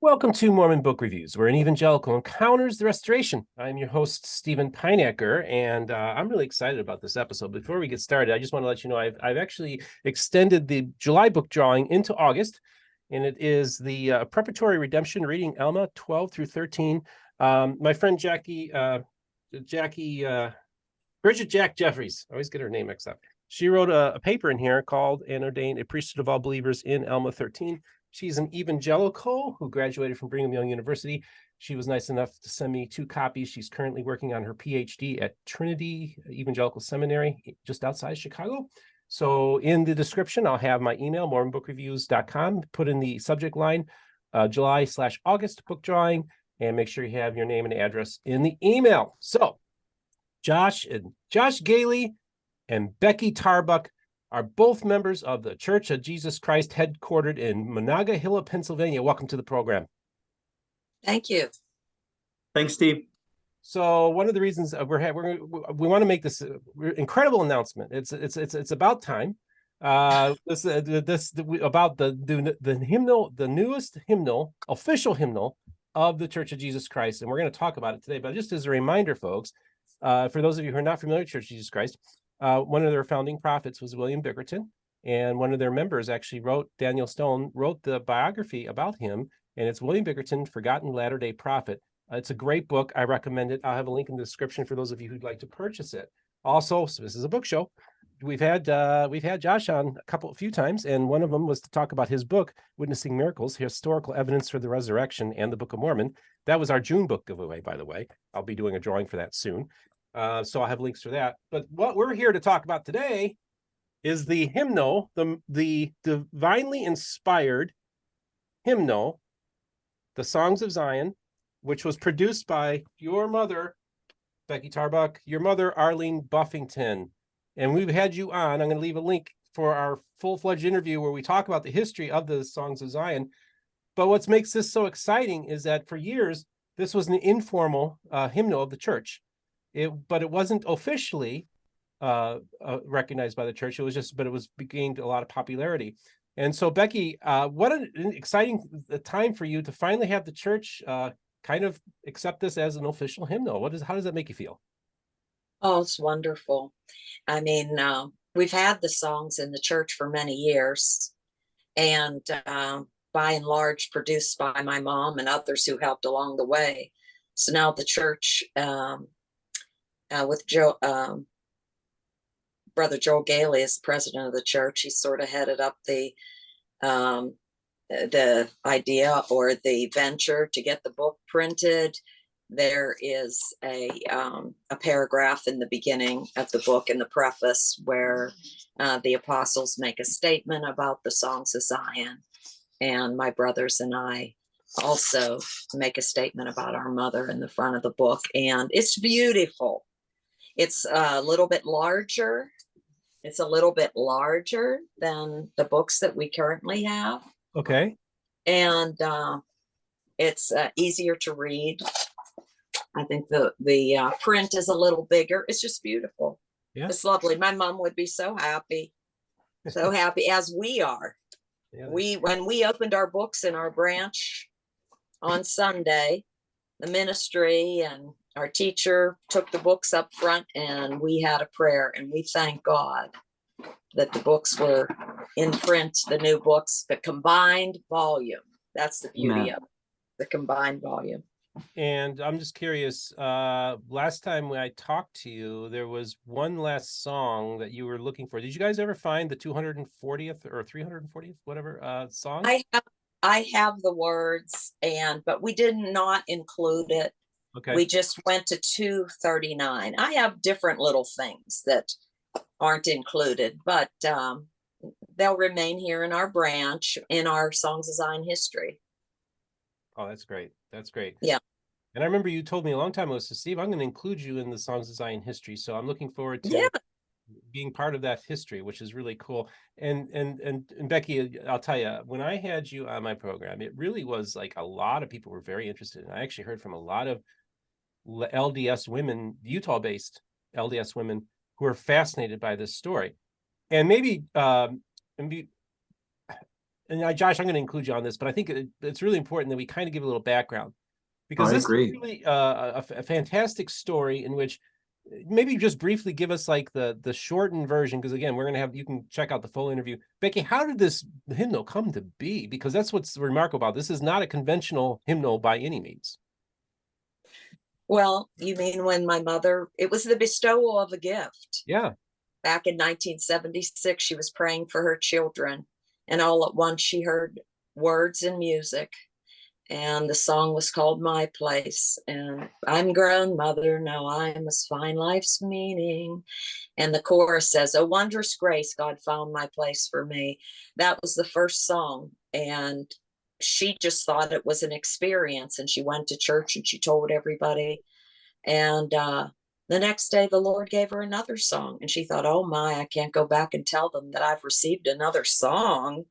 Welcome to Mormon Book Reviews, where an evangelical encounters the restoration. I'm your host, Stephen Pineacker, and I'm really excited about this episode. Before we get started, I just want to let you know I've actually extended the July book drawing into August, and it is the Preparatory Redemption, reading Alma 12 through 13. My friend Bridget Jack Jeffries, I always get her name mixed up. She wrote a paper in here called "And Ordained a Priesthood of All Believers in Alma 13. She's an evangelical who graduated from Brigham Young University. She was nice enough to send me 2 copies. She's currently working on her PhD at Trinity Evangelical Seminary just outside Chicago. So in the description, I'll have my email, mormonbookreviews.com. Put in the subject line, July/August book drawing, and make sure you have your name and address in the email. So Josh Gehly and Becky Tarbuk are both members of the Church of Jesus Christ, headquartered in Monongahela, Pennsylvania. Welcome to the program. Thank you. Thanks, Steve. So one of the reasons we want to make this incredible announcement. It's about time. About the hymnal, the newest hymnal, official hymnal of the Church of Jesus Christ, and we're going to talk about it today. But just as a reminder, folks, for those of you who are not familiar with Church of Jesus Christ, one of their founding prophets was William Bickerton, and one of their members actually Daniel Stone wrote the biography about him, and it's William Bickerton, Forgotten Latter-day Prophet. It's a great book. I recommend it. I'll have a link in the description for those of you who'd like to purchase it. Also, so this is a book show. We've had Josh on a few times, and one of them was to talk about his book, Witnessing Miracles, Historical Evidence for the Resurrection and the Book of Mormon. That was our June book giveaway, by the way. I'll be doing a drawing for that soon. So I'll have links for that. But what we're here to talk about today is the hymnal, the divinely inspired hymnal, the Songs of Zion, which was produced by your mother, Becky Tarbuk, your mother, Arlene Buffington. And we've had you on. I'm going to leave a link for our full-fledged interview where we talk about the history of the Songs of Zion. But what makes this so exciting is that for years, this was an informal hymnal of the church. But it wasn't officially recognized by the church. But it gained a lot of popularity. And so, Becky, what an exciting time for you to finally have the church kind of accept this as an official hymnal. How does that make you feel? Oh, it's wonderful. I mean, we've had the songs in the church for many years, and by and large produced by my mom and others who helped along the way. So now the church, with Brother Joel Gehly as the president of the church, he sort of headed up the idea or the venture to get the book printed. There is a paragraph in the beginning of the book in the preface where the apostles make a statement about the Songs of Zion, and my brothers and I also make a statement about our mother in the front of the book, and it's beautiful. It's a little bit larger. It's a little bit larger than the books that we currently have. Okay. And it's easier to read. I think the print is a little bigger. It's just beautiful. Yeah. It's lovely. My mom would be so happy as we are. Yeah. When we opened our books in our branch on Sunday, the ministry and our teacher took the books up front, and we had a prayer, and we thank God that the books were in print, the new books, the combined volume. That's the beauty of it, the combined volume. And I'm just curious, last time when I talked to you, there was one last song that you were looking for. Did you guys ever find the 240th or 340th, whatever song? I have the words, but we did not include it. Okay. We just went to 239. I have different little things that aren't included, but they'll remain here in our branch in our Songs of Zion history. Oh, that's great. That's great. Yeah. And I remember you told me a long time ago, so Steve, I'm going to include you in the Songs of Zion history. So I'm looking forward to being part of that history, which is really cool. And Becky, I'll tell you, when I had you on my program, it really was like a lot of people were very interested. And I actually heard from a lot of LDS women, Utah-based LDS women, who are fascinated by this story. And maybe and Josh, I'm going to include you on this, but I think it's really important that we kind of give a little background, because I this agree. is really a fantastic story in which maybe just briefly give us like the shortened version, because again, you can check out the full interview. Becky, how did this hymnal come to be? Because that's what's remarkable about this. Is not a conventional hymnal by any means. Well, you mean when my mother, it was the bestowal of a gift. Yeah. Back in 1976, she was praying for her children, and all at once she heard words and music. And the song was called My Place. And I'm grown, mother, now I must find life's meaning. And the chorus says, "Oh, wondrous grace, God found my place for me." That was the first song. And she just thought it was an experience. And she went to church and she told everybody. And the next day, the Lord gave her another song. And she thought, oh my, I can't go back and tell them that I've received another song.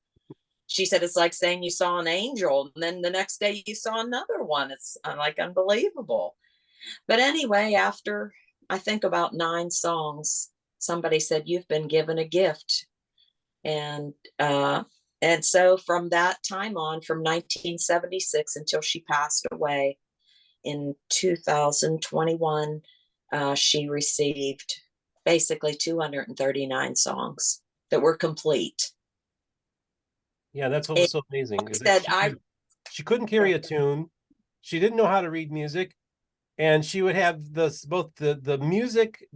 She said, it's like saying you saw an angel, and then the next day you saw another one. It's like unbelievable. But anyway, after I think about 9 songs, somebody said, you've been given a gift. And so from that time on, from 1976 until she passed away in 2021, she received basically 239 songs that were complete. Yeah, that's what was so amazing. She couldn't carry a tune. She didn't know how to read music, and she would have both the music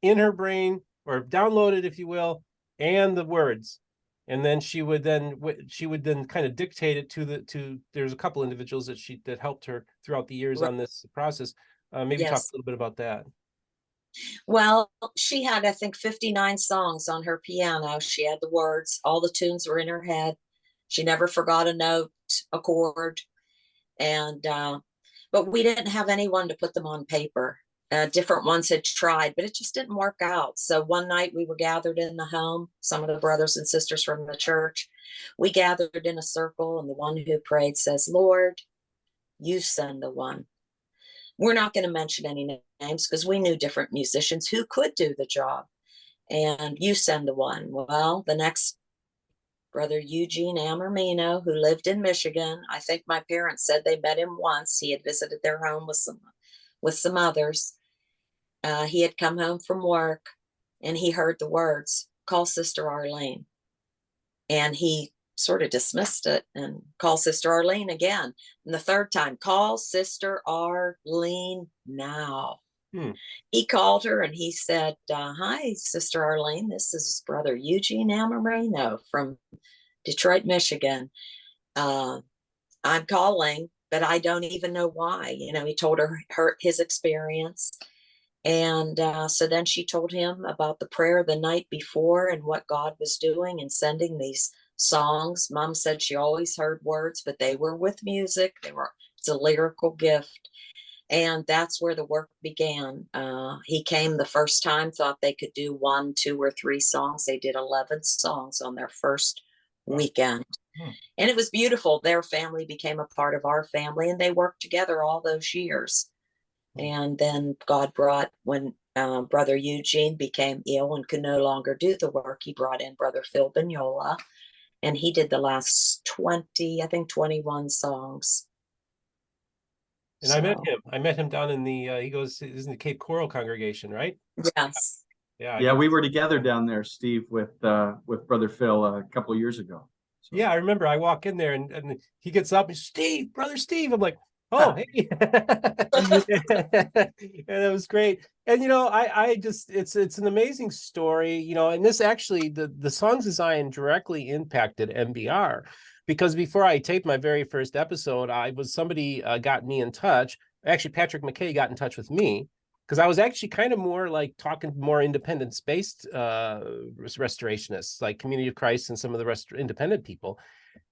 in her brain, or downloaded, if you will, and the words. And then she would then kind of dictate it to there's a couple individuals that helped her throughout the years on this process. Maybe talk a little bit about that. Well, she had, I think, 59 songs on her piano. She had the words, all the tunes were in her head. She never forgot a note, a chord. And but we didn't have anyone to put them on paper. Different ones had tried, but it just didn't work out. So one night we were gathered in the home, some of the brothers and sisters from the church. We gathered in a circle, and the one who prayed says, Lord, you send the one. We're not going to mention any names because we knew different musicians who could do the job. And you send the one. Well, the next, Brother Eugene Amermino, who lived in Michigan. I think my parents said they met him once. He had visited their home with some others. He had come home from work, and he heard the words, call Sister Arlene. And he sort of dismissed it and call Sister Arlene again. And the third time, call Sister Arlene now. He called her and he said, hi, Sister Arlene. This is Brother Eugene Amermino from Detroit, Michigan. I'm calling, but I don't even know why. He told her his experience. And so then she told him about the prayer the night before and what God was doing and sending these songs. Mom said she always heard words, but they were with music. It's a lyrical gift. And that's where the work began. He came the first time, thought they could do 1, 2, or 3 songs. They did 11 songs on their first weekend. And it was beautiful. Their family became a part of our family, and they worked together all those years. And then God brought, when Brother Eugene became ill and could no longer do the work, he brought in Brother Phil Bagnola, and he did the last 21 songs. And so, I met him down in he's in the Cape Coral congregation, right? Yes. Yeah, we were together down there, Steve, with Brother Phil a couple of years ago. So. Yeah, I remember I walk in there and he gets up and Steve, Brother Steve. I'm like, oh, hey. And it was great. And, I just, it's an amazing story, and this actually, the Songs of Zion directly impacted MBR. Because before I taped my very first episode, somebody got me in touch. Actually, Patrick McKay got in touch with me because I was actually kind of more like talking more independence-based restorationists, like Community of Christ and some of the independent people.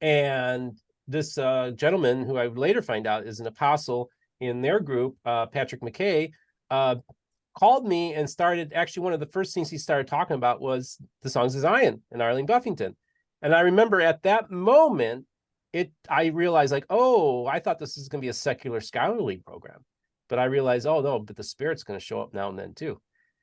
And this gentleman, who I would later find out is an apostle in their group, Patrick McKay, called me and started, actually one of the first things he started talking about was the Songs of Zion and Arlene Buffington. And I remember at that moment, I realized like, oh, I thought this was going to be a secular scholarly program. But I realized, oh, no, but the Spirit's going to show up now and then too.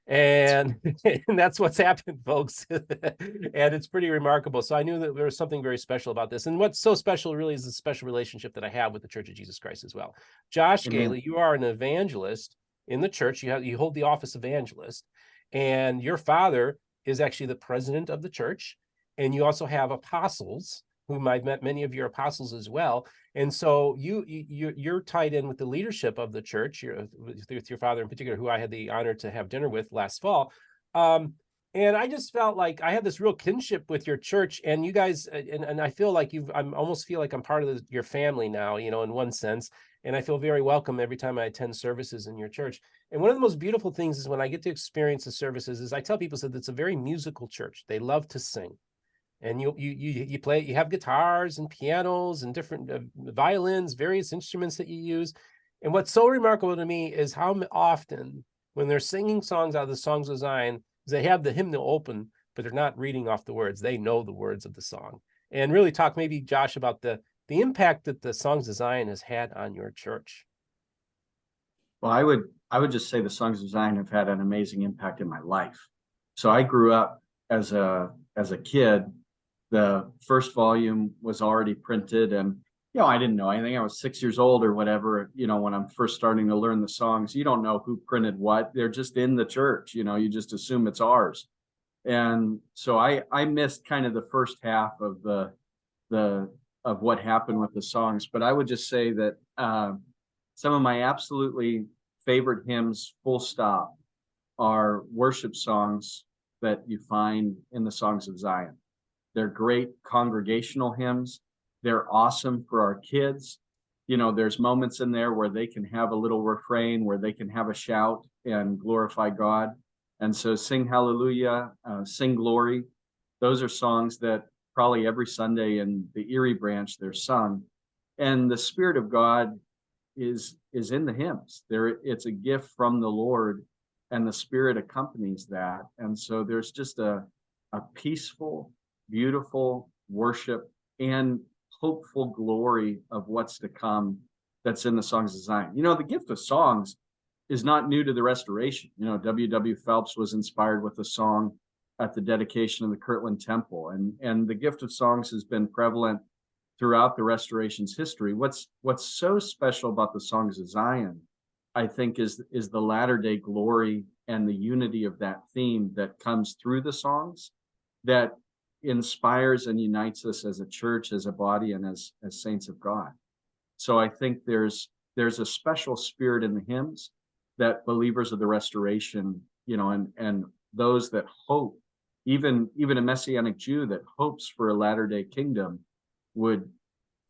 And, and that's what's happened, folks. And it's pretty remarkable. So I knew that there was something very special about this. And what's so special really is the special relationship that I have with the Church of Jesus Christ as well. Josh Amen. Gehly, you are an evangelist in the church. You hold the office of evangelist, and your father is actually the president of the church. And you also have apostles, whom I've met many of your apostles as well. And so you're tied in with the leadership of the church, with your father in particular, who I had the honor to have dinner with last fall. And I just felt like I had this real kinship with your church, and you guys, and I feel like I almost feel like I'm part of your family now, in one sense. And I feel very welcome every time I attend services in your church. And one of the most beautiful things is when I get to experience the services is I tell people that it's a very musical church. They love to sing. And you play, you have guitars and pianos and different violins, various instruments that you use. And what's so remarkable to me is how often when they're singing songs out of the Songs of Zion, they have the hymnal open, but they're not reading off the words. They know the words of the song. And really talk maybe, Josh, about the impact that the Songs of Zion has had on your church. Well, I would just say the Songs of Zion have had an amazing impact in my life. So I grew up as a kid. The first volume was already printed, and I didn't know anything. I was 6 years old or whatever. When I'm first starting to learn the songs, you don't know who printed what. They're just in the church. You just assume it's ours. And so I missed kind of the first half of of what happened with the songs. But I would just say that some of my absolutely favorite hymns, full stop, are worship songs that you find in the Songs of Zion. They're great congregational hymns. They're awesome for our kids. There's moments in there where they can have a little refrain, where they can have a shout and glorify God. And so Sing Hallelujah, Sing Glory. Those are songs that probably every Sunday in the Erie branch they're sung. And the Spirit of God is in the hymns. It's a gift from the Lord, and the Spirit accompanies that. And so there's just a peaceful, beautiful worship and hopeful glory of what's to come that's in the Songs of Zion. The gift of songs is not new to the Restoration. W.W. Phelps was inspired with a song at the dedication of the Kirtland Temple, and the gift of songs has been prevalent throughout the Restoration's history. What's so special about the Songs of Zion, I think, is the latter-day glory and the unity of that theme that comes through the songs, that inspires and unites us as a church, as a body, and as saints of God. So I think there's a special spirit in the hymns that believers of the Restoration, and those that hope, even a Messianic Jew that hopes for a latter-day kingdom, would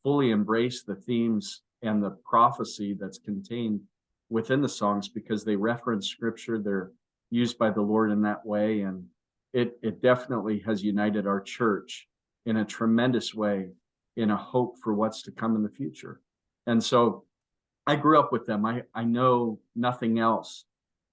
fully embrace the themes and the prophecy that's contained within the songs, because they reference Scripture. They're used by the Lord in that way, and it definitely has united our church in a tremendous way, in a hope for what's to come in the future. And so I grew up with them. I know nothing else,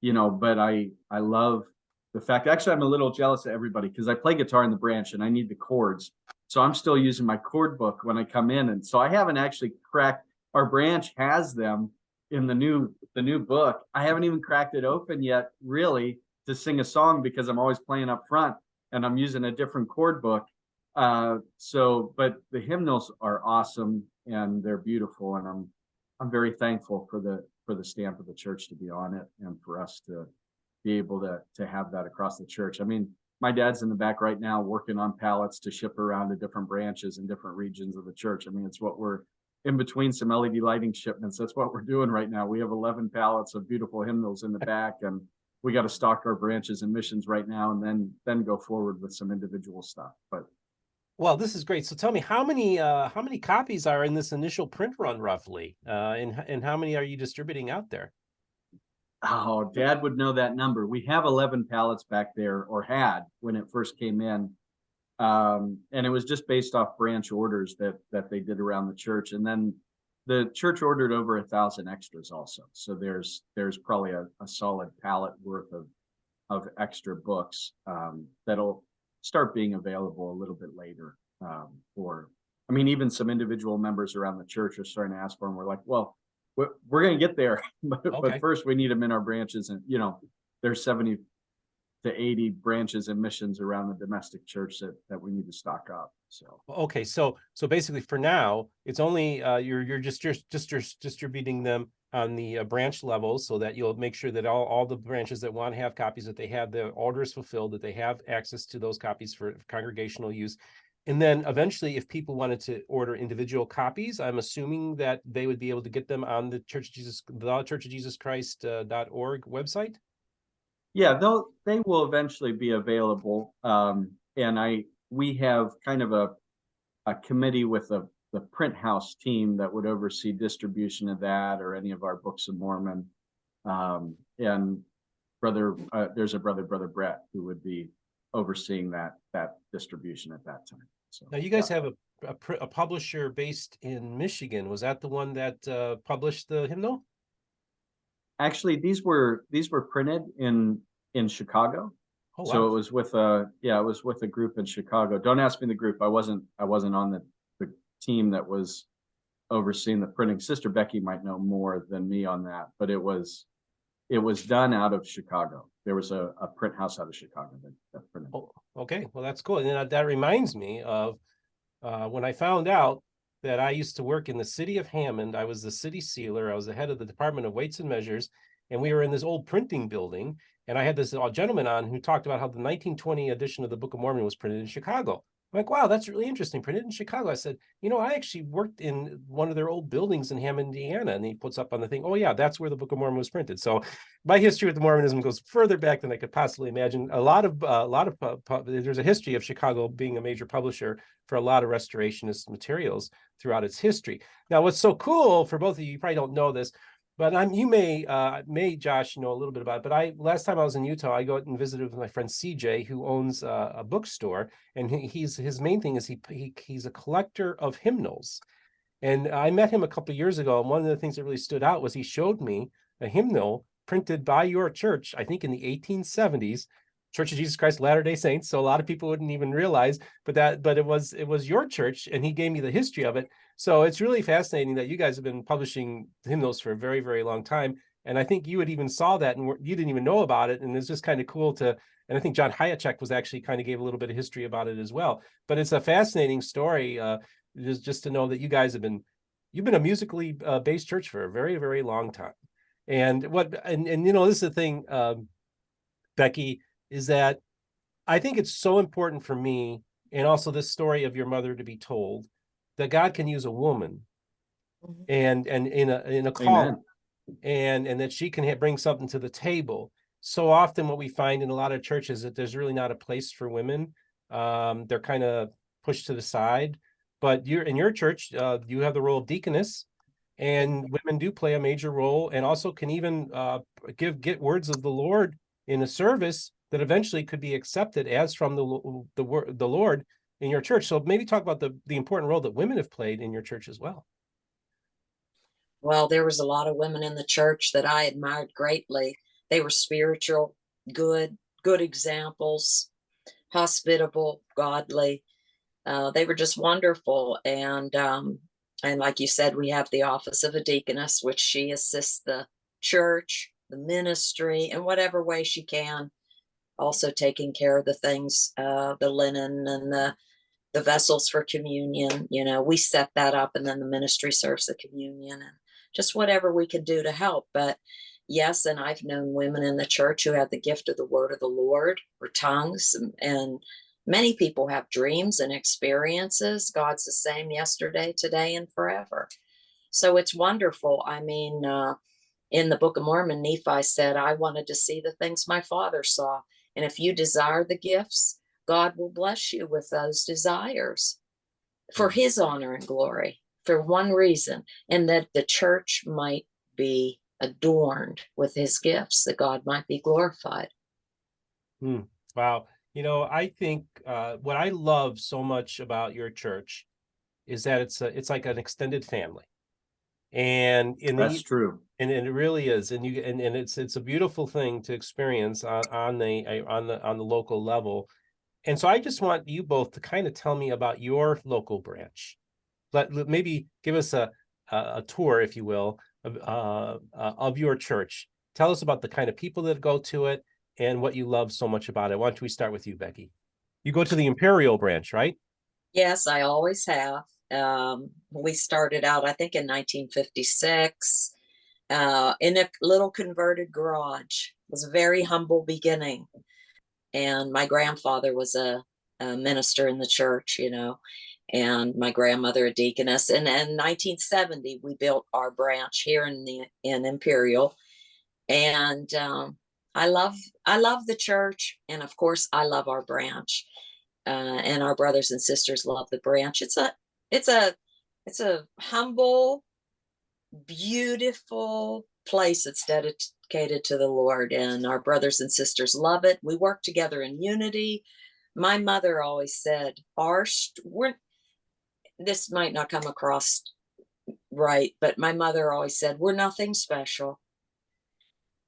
but I love the fact. Actually, I'm a little jealous of everybody because I play guitar in the branch and I need the chords. So I'm still using my chord book when I come in. And so I haven't actually cracked, our branch has them in the new book. I haven't even cracked it open yet, really, to sing a song, because I'm always playing up front and I'm using a different chord book. But the hymnals are awesome and they're beautiful, and I'm very thankful for the stamp of the church to be on it, and for us to be able to have that across the church. I mean, my dad's in the back right now working on pallets to ship around to different branches and different regions of the church. I mean, it's what we're in between some LED lighting shipments. That's what we're doing right now. We have 11 pallets of beautiful hymnals in the back, and we got to stock our branches and missions right now, and then go forward with some individual stuff. But well, this is great. So tell me, how many copies are in this initial print run roughly, and how many are you distributing out there? Oh, Dad would know that number. We have 11 pallets back there, or had when it first came in. And it was just based off branch orders that they did around the church. And then the church ordered over 1,000 extras also. So there's probably a solid pallet worth of extra books that'll start being available a little bit later. Even some individual members around the church are starting to ask for them. We're like, well, we're going to get there, but first we need them in our branches. And there's 70 to 80 branches and missions around the domestic church that we need to stock up. So okay, so basically for now, it's only you're just distributing them on the branch level, so that you'll make sure that all the branches that want to have copies, that they have the orders fulfilled, that they have access to those copies for congregational use. And then eventually, if people wanted to order individual copies, I'm assuming that they would be able to get them on the churchofjesuschrist.org website. yeah, they will eventually be available. And we have kind of a committee with the print house team that would oversee distribution of that, or any of our Books of Mormon. And there's a brother Brett, who would be overseeing that distribution at that time. So now you guys have a publisher based in Michigan. Was that the one that published the hymnal? Actually, these were printed in Chicago. Oh, wow. So it was with a group in Chicago. Don't ask me the group. I wasn't on the team that was overseeing the printing. Sister Becky might know more than me on that, but it was done out of Chicago. There was a print house out of Chicago that printed. Oh, okay, well, that's cool. And then that reminds me of when I found out that I used to work in the city of Hammond. I was the city sealer. I was the head of the Department of Weights and Measures, and we were in this old printing building. And I had this gentleman on who talked about how the 1920 edition of the Book of Mormon was printed in Chicago. I'm like, wow, that's really interesting. Printed in Chicago. I said, I actually worked in one of their old buildings in Hammond, Indiana. And he puts up on the thing, oh yeah, that's where the Book of Mormon was printed. So my history with the Mormonism goes further back than I could possibly imagine. There's a history of Chicago being a major publisher for a lot of restorationist materials throughout its history. Now, what's so cool for both of you probably don't know this, but you may Josh know a little bit about it. But last time I was in Utah, I go out and visited with my friend CJ, who owns a bookstore, and his main thing is he's a collector of hymnals. And I met him a couple of years ago, and one of the things that really stood out was he showed me a hymnal printed by your church, I think in the 1870s, Church of Jesus Christ Latter-day Saints. So a lot of people wouldn't even realize, but it was your church, and he gave me the history of it. So it's really fascinating that you guys have been publishing hymnals for a very, very long time. And I think you had even saw that, and you didn't even know about it. And it's just kind of cool and I think John Hayacek was actually kind of gave a little bit of history about it as well. But it's a fascinating story, just to know that you guys you've been a musically based church for a very, very long time. And this is the thing, Becky, is that I think it's so important for me, and also this story of your mother, to be told that God can use a woman and in a call, and that she can bring something to the table. So often what we find in a lot of churches that there's really not a place for women. They're kind of pushed to the side. But in your church, you have the role of deaconess, and women do play a major role, and also can even get words of the Lord in a service that eventually could be accepted as from the Lord in your church. So maybe talk about the important role that women have played in your church as well. Well, there was a lot of women in the church that I admired greatly. They were spiritual, good examples, hospitable, godly. They were just wonderful. And like you said, we have the office of a deaconess, which she assists the church, the ministry, in whatever way she can. Also taking care of the things, the linen and the vessels for communion. We set that up, and then the ministry serves the communion, and just whatever we could do to help. But yes, and I've known women in the church who have the gift of the word of the Lord, or tongues, and many people have dreams and experiences. God's the same yesterday, today, and forever. So it's wonderful. I mean, in the Book of Mormon, Nephi said, I wanted to see the things my father saw. And if you desire the gifts, God will bless you with those desires for his honor and glory, for one reason, and that the church might be adorned with his gifts, that God might be glorified. Wow. I think what I love so much about your church is that it's like an extended family. And that's true. And it really is. And it's a beautiful thing to experience on the local level. And so I just want you both to kind of tell me about your local branch. Maybe give us a tour, if you will, of your church. Tell us about the kind of people that go to it, and what you love so much about it. Why don't we start with you, Becky? You go to the Imperial branch, right? Yes, I always have. We started out, I think, in 1956 in a little converted garage. It was a very humble beginning. And my grandfather was a minister in the church, and my grandmother a deaconess. And in 1970, we built our branch here in Imperial. And I love the church, and of course, I love our branch. And our brothers and sisters love the branch. It's a humble, beautiful place that's dedicated to the Lord, and our brothers and sisters love it. We work together in unity. My mother always said, this might not come across right, but my mother always said, we're nothing special,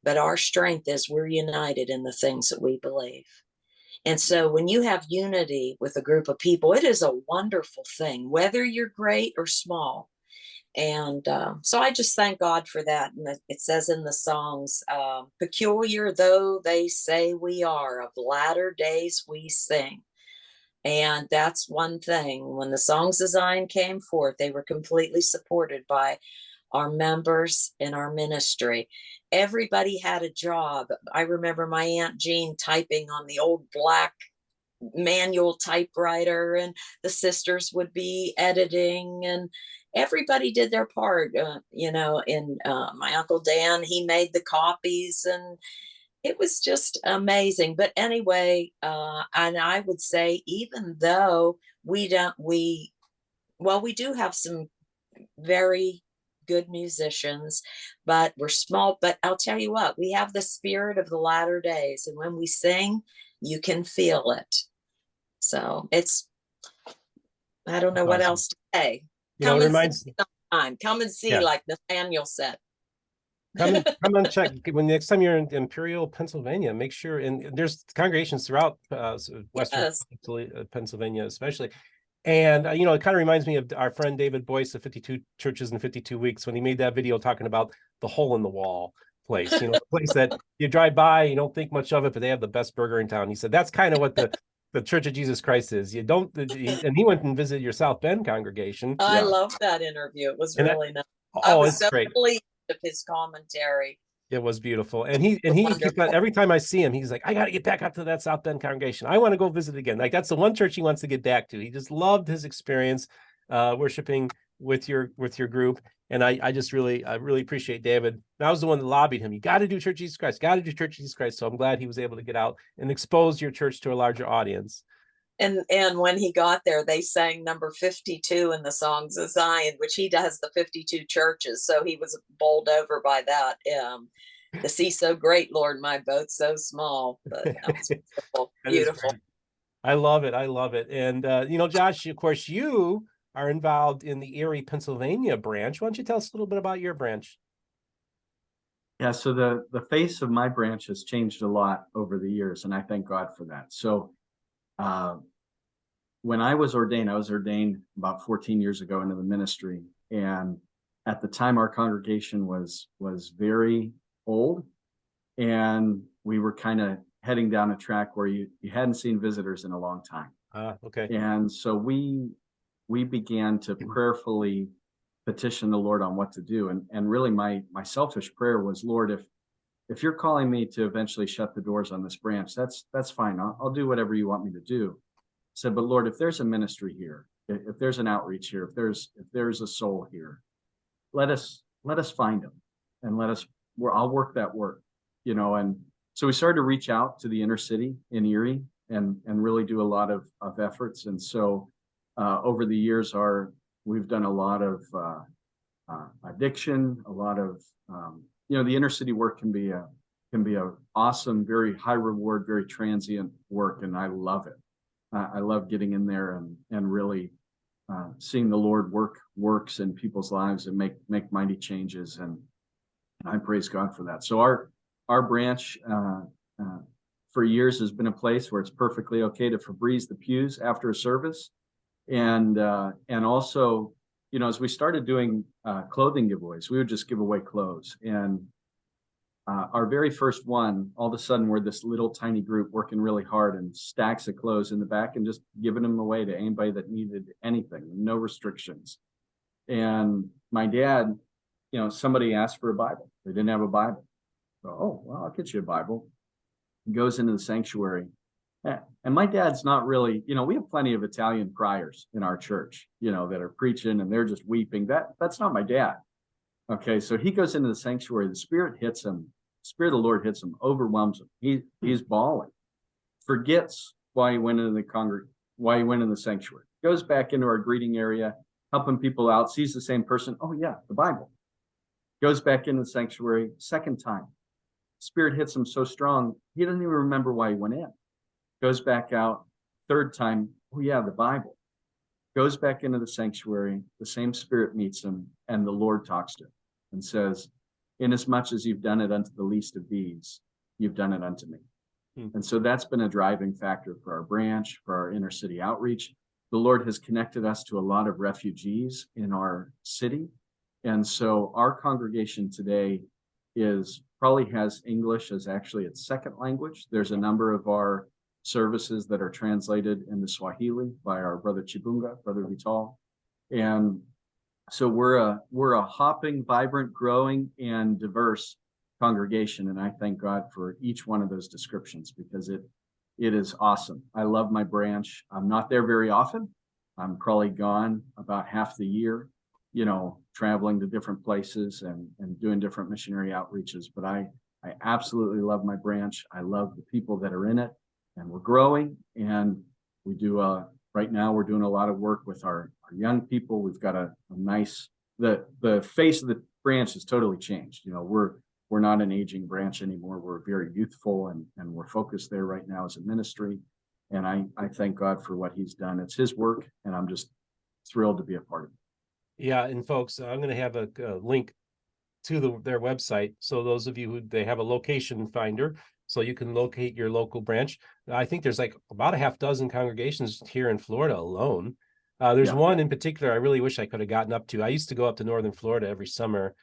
but our strength is we're united in the things that we believe. And so when you have unity with a group of people, it is a wonderful thing, whether you're great or small. And so I just thank God for that. And it says in the songs, peculiar though they say we are, of latter days we sing. And that's one thing. When the Songs of Zion came forth, they were completely supported by our members in our ministry. Everybody had a job. I remember my Aunt Jean typing on the old black manual typewriter, and the sisters would be editing, and everybody did their part. And my Uncle Dan, he made the copies, and it was just amazing. But anyway, and I would say, even though we do have some very good musicians, but we're small. But I'll tell you what, we have the spirit of the latter days, and when we sing, you can feel it. So I don't know what else to say. Come and see sometime. Come and see, like Nathaniel said. Come and check. When next time you're in Imperial, Pennsylvania, make sure, and there's congregations throughout Western Pennsylvania, especially. And, it kind of reminds me of our friend David Boyce of 52 Churches in 52 Weeks, when he made that video talking about the hole in the wall place, the place that you drive by, you don't think much of it, but they have the best burger in town. He said, that's kind of what the Church of Jesus Christ is. And he went and visited your South Bend congregation. I love that interview. It was really nice. It's so great. pleased with his commentary. It was beautiful. And he got, every time I see him, he's like, I got to get back up to that South Bend congregation. I want to go visit again. Like, that's the one church he wants to get back to. He just loved his experience worshiping with your group. And I really appreciate David. I was the one that lobbied him. You got to do Church of Jesus Christ, got to do Church of Jesus Christ. So I'm glad he was able to get out and expose your church to a larger audience. And when he got there, they sang number 52 in the Songs of Zion, which he does the 52 churches. So he was bowled over by that. The sea so great, Lord, my boat so small. But that was beautiful. Beautiful. I love it. And, Josh, of course, you are involved in the Erie, Pennsylvania branch. Why don't you tell us a little bit about your branch? Yeah, so the face of my branch has changed a lot over the years, and I thank God for that. So when I was ordained about 14 years ago into the ministry. And at the time, our congregation was very old, and we were kind of heading down a track where you hadn't seen visitors in a long time. Okay. And so we began to prayerfully petition the Lord on what to do. And really my selfish prayer was, Lord, if you're calling me to eventually shut the doors on this branch, that's fine. I'll do whatever you want me to do. I said, but Lord, if there's a ministry here, if there's an outreach here, if there's a soul here, let us find them, and I'll work that work, and so we started to reach out to the inner city in Erie and really do a lot of efforts. And so over the years, we've done a lot of addiction, a lot of the inner city work can be a awesome, very high reward, very transient work, and I love it. I love getting in there and really seeing the Lord works in people's lives and make mighty changes, and I praise God for that. So our branch for years has been a place where it's perfectly okay to Febreze the pews after a service, and also, as we started doing clothing giveaways, we would just give away clothes. And our very first one, all of a sudden we're this little tiny group working really hard and stacks of clothes in the back and just giving them away to anybody that needed anything, no restrictions. And my dad, somebody asked for a Bible. They didn't have a Bible. So, oh, well, I'll get you a Bible. He goes into the sanctuary. And my dad's not really, we have plenty of Italian criers in our church, that are preaching and they're just weeping. That's not my dad. Okay, so he goes into the sanctuary. The Spirit hits him. The Spirit of the Lord hits him, overwhelms him. He's bawling. Forgets why he went into the sanctuary. Goes back into our greeting area, helping people out. Sees the same person. Oh yeah, the Bible. Goes back into the sanctuary. Second time, Spirit hits him so strong he doesn't even remember why he went in. Goes back out. Third time. Oh yeah, the Bible. Goes back into the sanctuary. The same Spirit meets him, and the Lord talks to him and says, inasmuch as you've done it unto the least of these, you've done it unto me. And so that's been a driving factor for our branch, for our inner city outreach. The Lord has connected us to a lot of refugees in our city. And so our congregation today probably has English as actually its second language. There's a number of our services that are translated into Swahili by our brother Chibunga, brother Vital. And so we're a hopping, vibrant, growing, and diverse congregation. And I thank God for each one of those descriptions because it is awesome. I love my branch. I'm not there very often. I'm probably gone about half the year, traveling to different places and doing different missionary outreaches. But I absolutely love my branch. I love the people that are in it, and we're growing. And we do right now we're doing a lot of work with our young people. We've got a nice the face of the branch has totally changed. We're not an aging branch anymore. We're very youthful and we're focused there right now as a ministry. And I thank God for what he's done. It's his work, and I'm just thrilled to be a part of it. Yeah, and folks, I'm going to have a link to their website. So those of you they have a location finder, so you can locate your local branch. I think there's like about a half dozen congregations here in Florida alone. There's one in particular I really wish I could have gotten up to. I used to go up to Northern Florida every summer.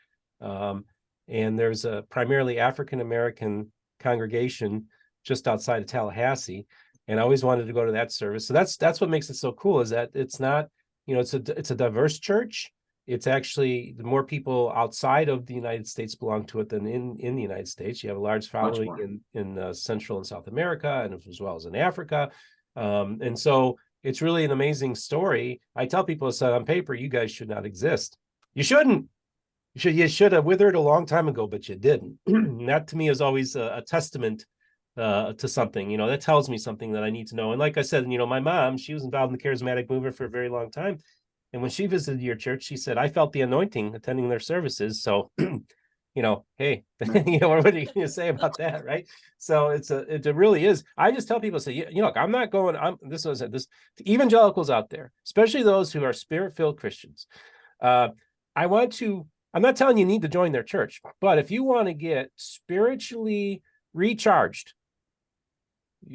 And there's a primarily African-American congregation just outside of Tallahassee. And I always wanted to go to that service. So that's what makes it so cool, is that it's not, it's a diverse church. It's actually the more people outside of the United States belong to it than in the United States. You have a large following in Central and South America, and as well as in Africa. And so it's really an amazing story. I tell people, it's on paper, you guys should not exist. You shouldn't. You should have withered a long time ago, but you didn't. And that to me is always a testament to something. That tells me something that I need to know. And like I said, my mom, she was involved in the charismatic movement for a very long time. And when she visited your church, she said, I felt the anointing attending their services. So, hey, what are you going to say about that, right? So it really is. I just tell people, say, look, I'm not going, this evangelicals out there, especially those who are spirit-filled Christians. I'm not telling you need to join their church, but if you want to get spiritually recharged,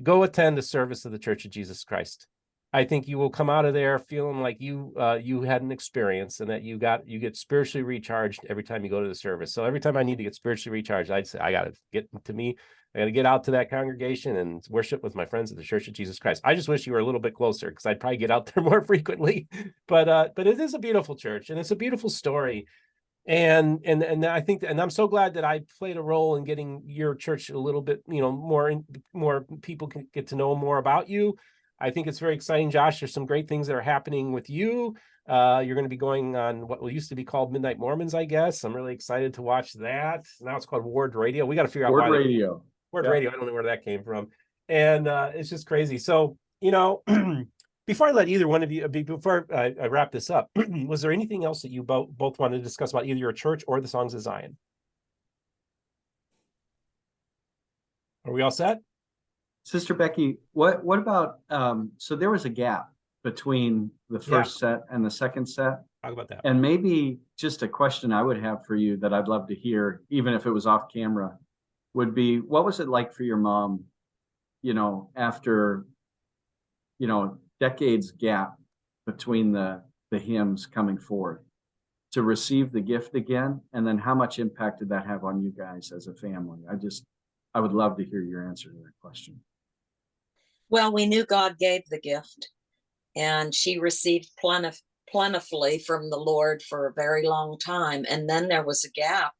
go attend the service of the Church of Jesus Christ. I think you will come out of there feeling like you had an experience, and that you get spiritually recharged every time you go to the service. So every time I need to get spiritually recharged, I'd say I got to get out to that congregation and worship with my friends at the Church of Jesus Christ. I just wish you were a little bit closer, because I'd probably get out there more frequently. But it is a beautiful church, and it's a beautiful story. And I think, and I'm so glad that I played a role in getting your church a little bit, more people can get to know more about you. I think it's very exciting, Josh. There's some great things that are happening with you. You're going to be going on what used to be called Midnight Mormons, I guess. I'm really excited to watch that. Now it's called Ward Radio. We got to figure out Ward Radio. Radio. I don't know where that came from. And it's just crazy. So, before I let either one of you, before I wrap this up, was there anything else that you both wanted to discuss about either your church or the Songs of Zion? Are we all set? Sister Becky, what about, so there was a gap between the first set and the second set. Talk about that. And maybe just a question I would have for you that I'd love to hear, even if it was off camera, would be, what was it like for your mom, after, decades gap between the hymns coming forth? to receive the gift again? And then how much impact did that have on you guys as a family? I would love to hear your answer to that question. Well, we knew God gave the gift, and she received plentifully from the Lord for a very long time. And then there was a gap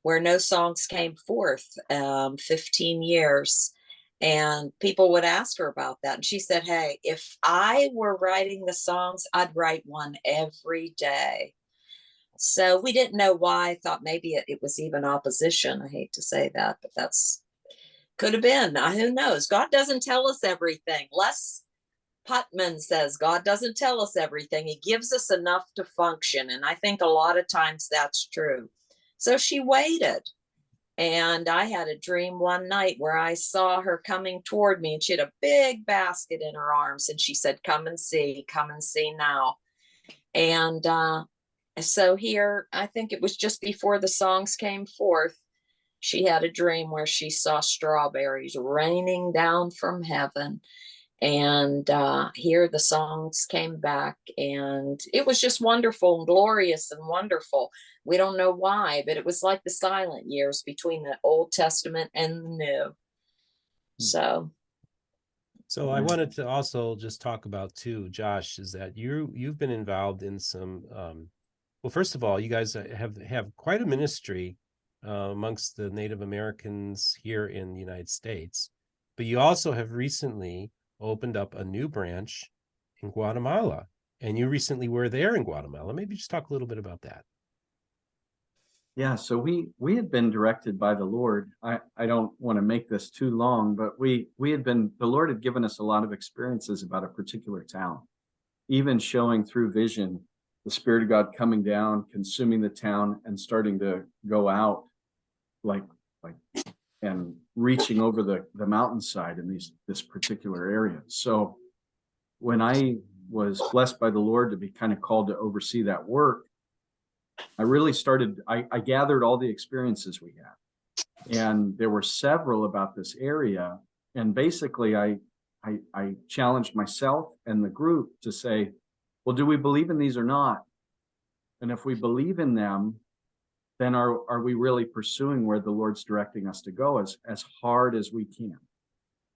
where no songs came forth, 15 years. And people would ask her about that. And she said, hey, if I were writing the songs, I'd write one every day. So we didn't know why. I thought maybe it was even opposition. I hate to say that, but that's could have been. Who knows? God doesn't tell us everything. Les Putman says God doesn't tell us everything. He gives us enough to function. And I think a lot of times that's true. So she waited. And I had a dream one night where I saw her coming toward me, and she had a big basket in her arms. And she said, come and see now. And so here, I think it was just before the songs came forth, she had a dream where she saw strawberries raining down from heaven. And here the songs came back, and it was just wonderful and glorious and wonderful. We don't know why, but it was like the silent years between the Old Testament and the New. So I wanted to also just talk about too, Josh, is that you've been involved in some well, first of all, you guys have quite a ministry amongst the Native Americans here in the United States, but you also have recently opened up a new branch in Guatemala, and you recently were there in Guatemala. Maybe just talk a little bit about that. Yeah, so we had been directed by the Lord. I don't want to make this too long, but the Lord had given us a lot of experiences about a particular town, even showing through vision, the Spirit of God coming down, consuming the town, and starting to go out like and reaching over the mountainside in this particular area. So when I was blessed by the Lord to be kind of called to oversee that work, I really I gathered all the experiences we had. And there were several about this area. And basically I challenged myself and the group to say, well, do we believe in these or not? And if we believe in them, then are we really pursuing where the Lord's directing us to go as hard as we can?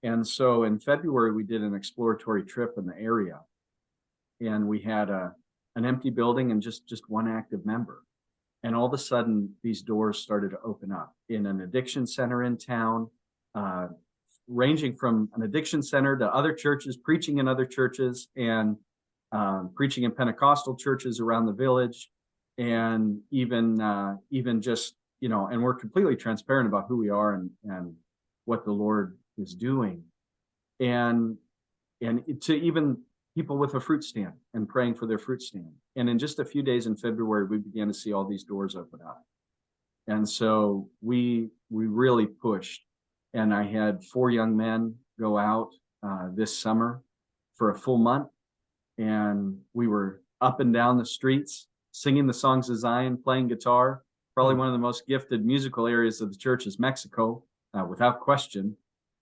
And so in February, we did an exploratory trip in the area. And we had an empty building and just one active member. And all of a sudden, these doors started to open up in an addiction center in town, ranging from an addiction center to other churches, preaching in other churches, and preaching in Pentecostal churches around the village, and even just, and we're completely transparent about who we are and what the Lord is doing, and to even people with a fruit stand and praying for their fruit stand. And in just a few days in February, we began to see all these doors open up. And so we really pushed. And I had 4 young men go out this summer for a full month. And we were up and down the streets, singing the songs of Zion, playing guitar. Probably one of the most gifted musical areas of the church is Mexico, without question.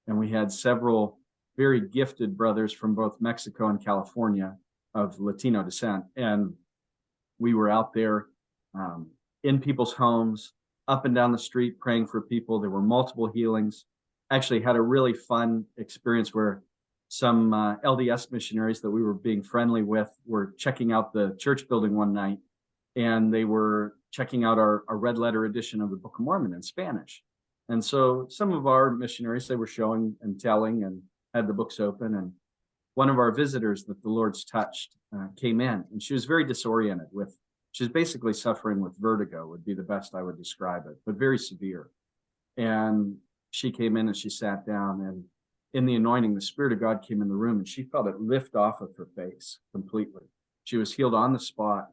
And we had several very gifted brothers from both Mexico and California of Latino descent. And we were out there in people's homes, up and down the street, praying for people. There were multiple healings. Actually had a really fun experience where some LDS missionaries that we were being friendly with were checking out the church building one night, and they were checking out our red letter edition of the Book of Mormon in Spanish. And so some of our missionaries, they were showing and telling and had the books open, and one of our visitors that the Lord's touched came in, and she was very disoriented she's basically suffering with vertigo, would be the best I would describe it, but very severe. And she came in and she sat down, and in the anointing, the Spirit of God came in the room, and she felt it lift off of her face completely. She was healed on the spot,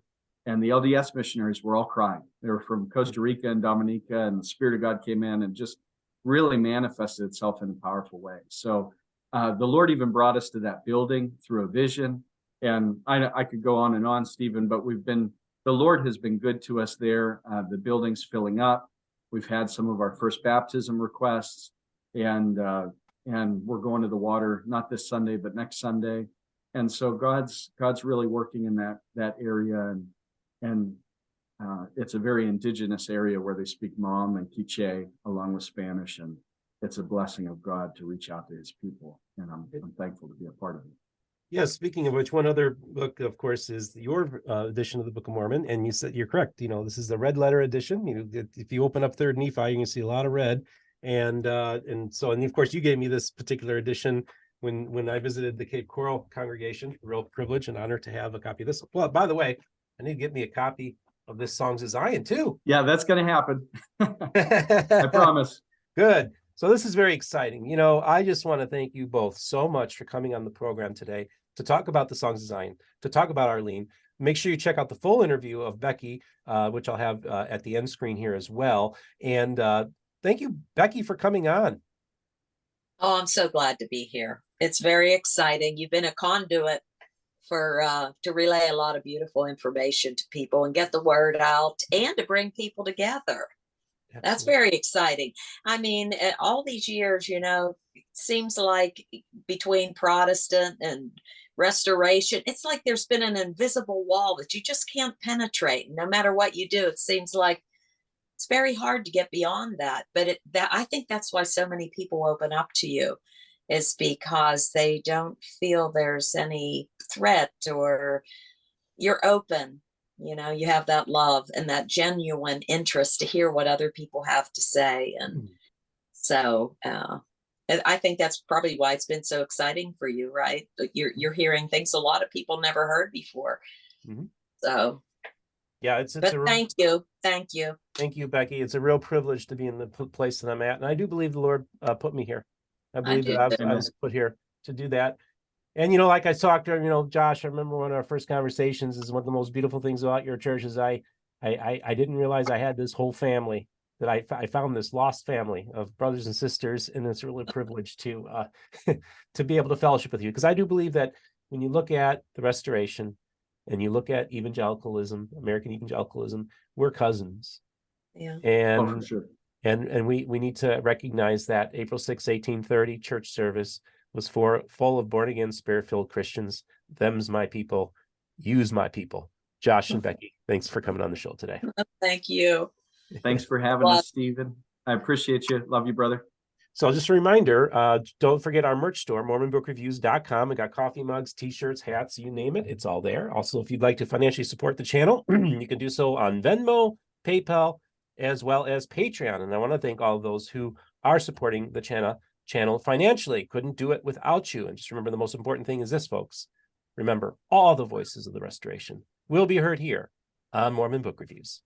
and the LDS missionaries were all crying. They were from Costa Rica and Dominica, and the Spirit of God came in and just really manifested itself in a powerful way. So the Lord even brought us to that building through a vision. And I could go on and on, Stephen, but the Lord has been good to us there. The building's filling up. We've had some of our first baptism requests, and we're going to the water, not this Sunday, but next Sunday. And so God's really working in that area. And it's a very indigenous area where they speak Mam and Quiche along with Spanish, and it's a blessing of God to reach out to his people, and I'm thankful to be a part of it. Yeah, speaking of which, one other book, of course, is your edition of the Book of Mormon, and you said you're correct. This is the red letter edition. If you open up Third Nephi, you can see a lot of red, and of course, you gave me this particular edition when I visited the Cape Coral congregation. Real privilege and honor to have a copy of this. Well, by the way, I need to get me a copy of this Songs of Zion too. Yeah, that's going to happen. I promise. Good. So this is very exciting. I just want to thank you both so much for coming on the program today to talk about the Songs of Zion, to talk about Arlene. Make sure you check out the full interview of Becky, which I'll have at the end screen here as well. And thank you, Becky, for coming on. Oh, I'm so glad to be here. It's very exciting. You've been a conduit to relay a lot of beautiful information to people and get the word out and to bring people together. Absolutely. That's very exciting. I mean, all these years, it seems like between Protestant and Restoration, it's like there's been an invisible wall that you just can't penetrate. No matter what you do, it seems like it's very hard to get beyond that. But I think that's why so many people open up to you, is because they don't feel there's any threat, or you're open. You have that love and that genuine interest to hear what other people have to say. And so I think that's probably why it's been so exciting for you, right? You're hearing things a lot of people never heard before. Mm-hmm. So yeah, thank you. Thank you, Becky. It's a real privilege to be in the place that I'm at. And I do believe the Lord put me here. I believe that I was put here to do that. And, like I talked to, Josh, I remember one of our first conversations is one of the most beautiful things about your church is I didn't realize I had this whole family, that I found this lost family of brothers and sisters. And it's really a privilege to be able to fellowship with you. Because I do believe that when you look at the Restoration and you look at evangelicalism, American evangelicalism, we're cousins. Yeah. And, for sure. And we need to recognize that April 6, 1830 church service was full of born-again, spirit-filled Christians. Them's my people. You's my people. Josh and Becky, thanks for coming on the show today. Thank you. Thanks for having us, Stephen. I appreciate you. Love you, brother. So just a reminder, don't forget our merch store, MormonBookReviews.com. We got coffee mugs, t-shirts, hats, you name it. It's all there. Also, if you'd like to financially support the channel, you can do so on Venmo, PayPal, as well as Patreon. And I want to thank all of those who are supporting the channel financially. Couldn't do it without you. And just remember, the most important thing is this, folks. Remember, all the voices of the Restoration will be heard here on Mormon Book Reviews.